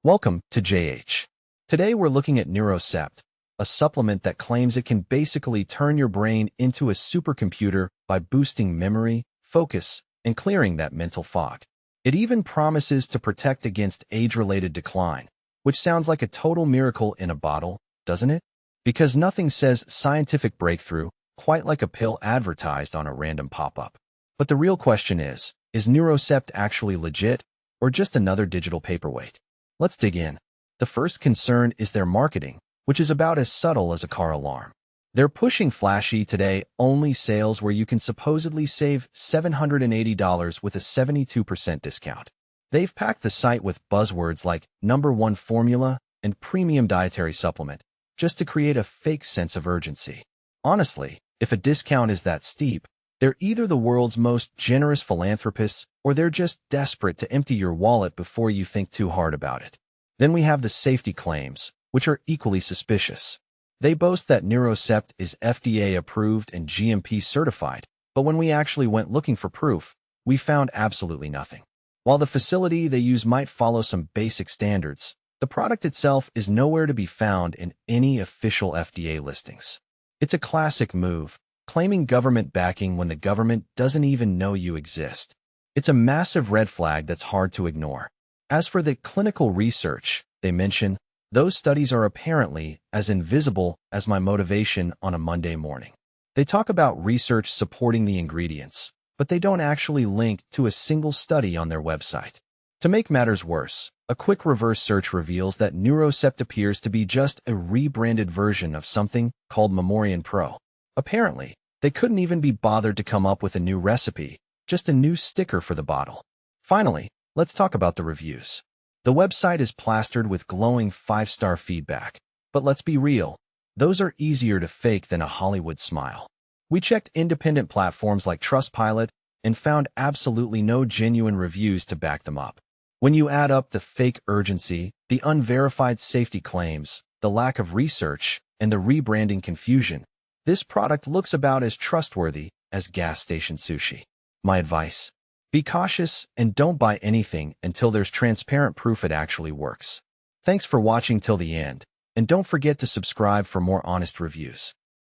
Welcome to JH. Today we're looking at Neurocept, a supplement that claims it can basically turn your brain into a supercomputer by boosting memory, focus, and clearing that mental fog. It even promises to protect against age-related decline, which sounds like a total miracle in a bottle, doesn't it? Because nothing says scientific breakthrough quite like a pill advertised on a random pop-up. But the real question is Neurocept actually legit or just another digital paperweight? Let's dig in. The first concern is their marketing, which is about as subtle as a car alarm. They're pushing flashy today-only sales where you can supposedly save $780 with a 72% discount. They've packed the site with buzzwords like #1 formula and premium dietary supplement, just to create a fake sense of urgency. Honestly, if a discount is that steep, they're either the world's most generous philanthropists or they're just desperate to empty your wallet before you think too hard about it. Then we have the safety claims, which are equally suspicious. They boast that Neurocept is FDA approved and GMP certified, but when we actually went looking for proof, we found absolutely nothing. While the facility they use might follow some basic standards, the product itself is nowhere to be found in any official FDA listings. It's a classic move, claiming government backing when the government doesn't even know you exist. It's a massive red flag that's hard to ignore. As for the clinical research they mention, those studies are apparently as invisible as my motivation on a Monday morning. They talk about research supporting the ingredients, but they don't actually link to a single study on their website. To make matters worse, a quick reverse search reveals that Neurocept appears to be just a rebranded version of something called Memorian Pro. Apparently, they couldn't even be bothered to come up with a new recipe, just a new sticker for the bottle. Finally, let's talk about the reviews. The website is plastered with glowing 5-star feedback, but let's be real, those are easier to fake than a Hollywood smile. We checked independent platforms like Trustpilot and found absolutely no genuine reviews to back them up. When you add up the fake urgency, the unverified safety claims, the lack of research, and the rebranding confusion, this product looks about as trustworthy as gas station sushi. My advice: be cautious and don't buy anything until there's transparent proof it actually works. Thanks for watching till the end, and don't forget to subscribe for more honest reviews.